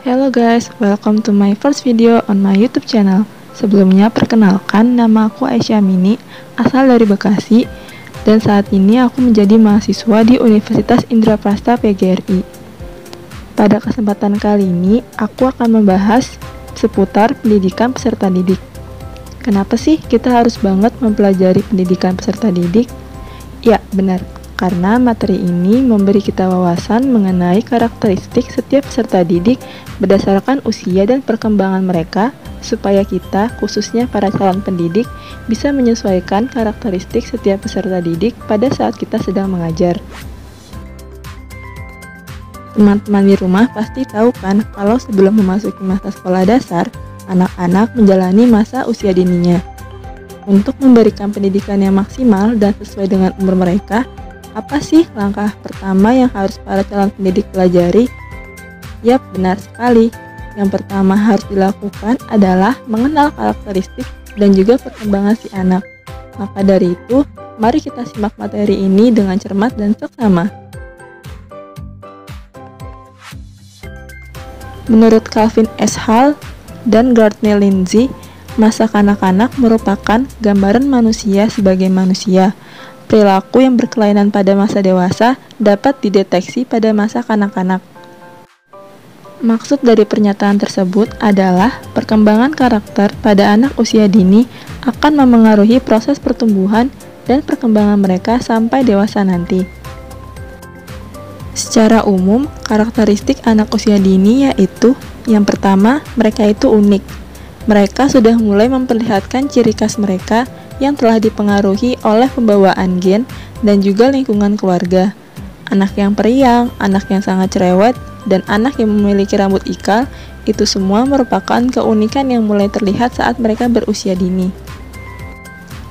Hello guys, welcome to my first video on my YouTube channel. Sebelumnya perkenalkan, nama aku Aisyah Mini, asal dari Bekasi, dan saat ini aku menjadi mahasiswa di Universitas Indraprasta PGRI. Pada kesempatan kali ini, aku akan membahas seputar pendidikan peserta didik. Kenapa sih kita harus banget mempelajari pendidikan peserta didik? Ya, benar. Karena materi ini memberi kita wawasan mengenai karakteristik setiap peserta didik berdasarkan usia dan perkembangan mereka, supaya kita, khususnya para calon pendidik, bisa menyesuaikan karakteristik setiap peserta didik pada saat kita sedang mengajar. Teman-teman di rumah pasti tahu kan kalau sebelum memasuki masa sekolah dasar, anak-anak menjalani masa usia dininya. Untuk memberikan pendidikan yang maksimal dan sesuai dengan umur mereka, apa sih langkah pertama yang harus para calon pendidik pelajari? Yap, benar sekali. Yang pertama harus dilakukan adalah mengenal karakteristik dan juga perkembangan si anak. Maka dari itu, mari kita simak materi ini dengan cermat dan seksama. Menurut Calvin S. Hall dan Gardner Lindsay, masa kanak-kanak merupakan gambaran manusia sebagai manusia. Perilaku yang berkelainan pada masa dewasa dapat dideteksi pada masa kanak-kanak. Maksud dari pernyataan tersebut adalah perkembangan karakter pada anak usia dini akan memengaruhi proses pertumbuhan dan perkembangan mereka sampai dewasa nanti. Secara umum, karakteristik anak usia dini yaitu: yang pertama, mereka itu unik. Mereka sudah mulai memperlihatkan ciri khas mereka yang telah dipengaruhi oleh pembawaan gen dan juga lingkungan keluarga. Anak yang periang, anak yang sangat cerewet, dan anak yang memiliki rambut ikal, itu semua merupakan keunikan yang mulai terlihat saat mereka berusia dini.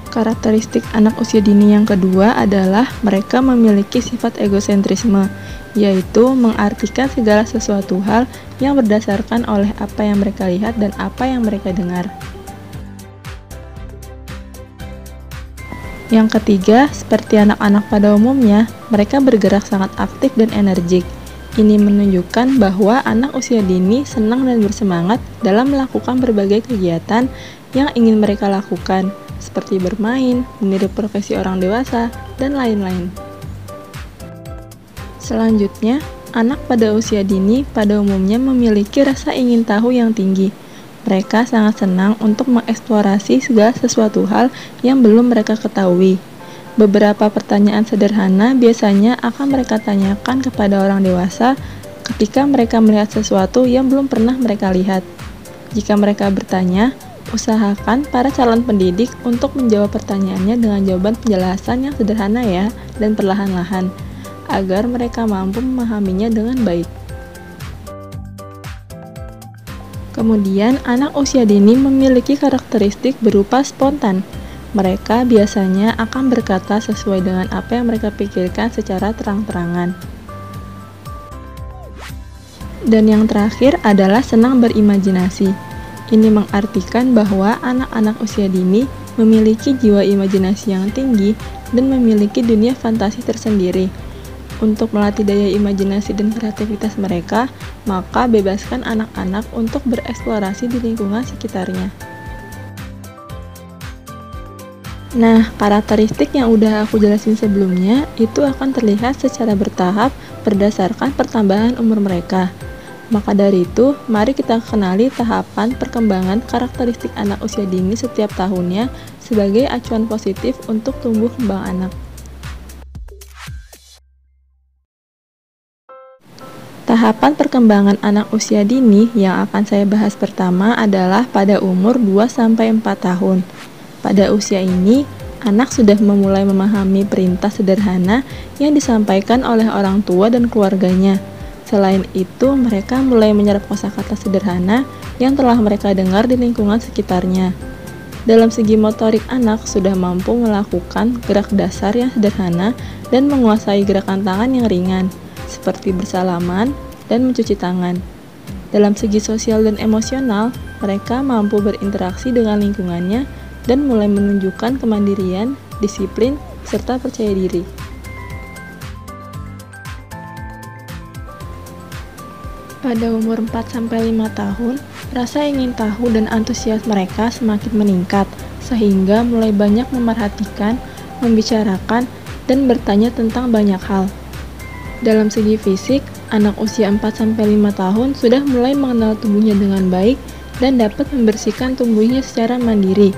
Karakteristik anak usia dini yang kedua adalah mereka memiliki sifat egosentrisme, yaitu mengartikan segala sesuatu hal yang berdasarkan oleh apa yang mereka lihat dan apa yang mereka dengar. Yang ketiga, seperti anak-anak pada umumnya, mereka bergerak sangat aktif dan energik. Ini menunjukkan bahwa anak usia dini senang dan bersemangat dalam melakukan berbagai kegiatan yang ingin mereka lakukan, seperti bermain, meniru profesi orang dewasa, dan lain-lain. Selanjutnya, anak pada usia dini pada umumnya memiliki rasa ingin tahu yang tinggi. Mereka sangat senang untuk mengeksplorasi segala sesuatu hal yang belum mereka ketahui. Beberapa pertanyaan sederhana biasanya akan mereka tanyakan kepada orang dewasa ketika mereka melihat sesuatu yang belum pernah mereka lihat. Jika mereka bertanya, usahakan para calon pendidik untuk menjawab pertanyaannya dengan jawaban penjelasan yang sederhana ya, dan perlahan-lahan, agar mereka mampu memahaminya dengan baik. Kemudian, anak usia dini memiliki karakteristik berupa spontan. Mereka biasanya akan berkata sesuai dengan apa yang mereka pikirkan secara terang-terangan. Dan yang terakhir adalah senang berimajinasi. Ini mengartikan bahwa anak-anak usia dini memiliki jiwa imajinasi yang tinggi dan memiliki dunia fantasi tersendiri. Untuk melatih daya imajinasi dan kreativitas mereka, maka bebaskan anak-anak untuk bereksplorasi di lingkungan sekitarnya. Nah, karakteristik yang udah aku jelasin sebelumnya itu akan terlihat secara bertahap berdasarkan pertambahan umur mereka. Maka dari itu, mari kita kenali tahapan perkembangan karakteristik anak usia dini setiap tahunnya sebagai acuan positif untuk tumbuh kembang anak. Tahapan perkembangan anak usia dini yang akan saya bahas pertama adalah pada umur 2-4 tahun. Pada usia ini, anak sudah memulai memahami perintah sederhana yang disampaikan oleh orang tua dan keluarganya. Selain itu, mereka mulai menyerap kosakata sederhana yang telah mereka dengar di lingkungan sekitarnya. Dalam segi motorik, anak sudah mampu melakukan gerak dasar yang sederhana dan menguasai gerakan tangan yang ringan, seperti bersalaman dan mencuci tangan. Dalam segi sosial dan emosional, mereka mampu berinteraksi dengan lingkungannya dan mulai menunjukkan kemandirian, disiplin, serta percaya diri. Pada umur 4-5 tahun, rasa ingin tahu dan antusias mereka semakin meningkat, sehingga mulai banyak memerhatikan, membicarakan, dan bertanya tentang banyak hal. Dalam segi fisik, anak usia 4-5 tahun sudah mulai mengenal tubuhnya dengan baik dan dapat membersihkan tubuhnya secara mandiri.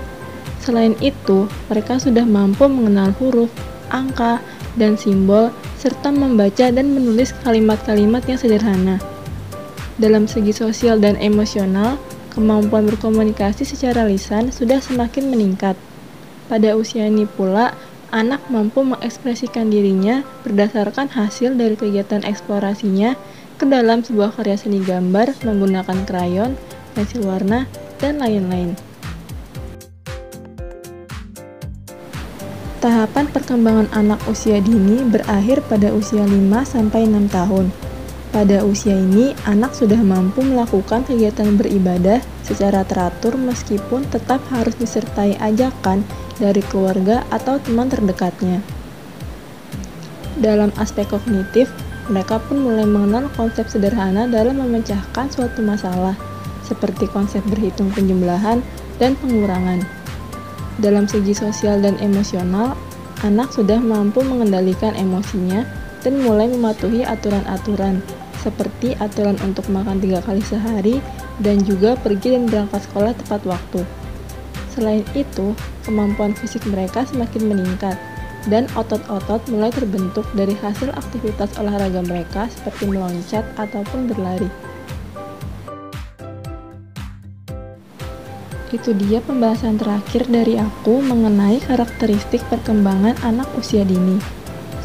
Selain itu, mereka sudah mampu mengenal huruf, angka, dan simbol, serta membaca dan menulis kalimat-kalimat yang sederhana. Dalam segi sosial dan emosional, kemampuan berkomunikasi secara lisan sudah semakin meningkat. Pada usia ini pula, anak mampu mengekspresikan dirinya berdasarkan hasil dari kegiatan eksplorasinya ke dalam sebuah karya seni gambar menggunakan krayon, pensil warna, dan lain-lain. Tahapan perkembangan anak usia dini berakhir pada usia 5-6 tahun. Pada usia ini, anak sudah mampu melakukan kegiatan beribadah secara teratur meskipun tetap harus disertai ajakan dari keluarga atau teman terdekatnya. Dalam aspek kognitif, mereka pun mulai mengenal konsep sederhana dalam memecahkan suatu masalah, seperti konsep berhitung penjumlahan dan pengurangan. Dalam segi sosial dan emosional, anak sudah mampu mengendalikan emosinya dan mulai mematuhi aturan-aturan, seperti aturan untuk makan 3 kali sehari dan juga pergi dan berangkat sekolah tepat waktu. Selain itu, kemampuan fisik mereka semakin meningkat, dan otot-otot mulai terbentuk dari hasil aktivitas olahraga mereka seperti meloncat ataupun berlari. Itu dia pembahasan terakhir dari aku mengenai karakteristik perkembangan anak usia dini.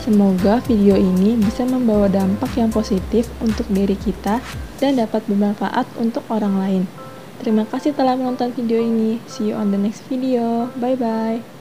Semoga video ini bisa membawa dampak yang positif untuk diri kita dan dapat bermanfaat untuk orang lain. Terima kasih telah menonton video ini. See you on the next video. Bye-bye.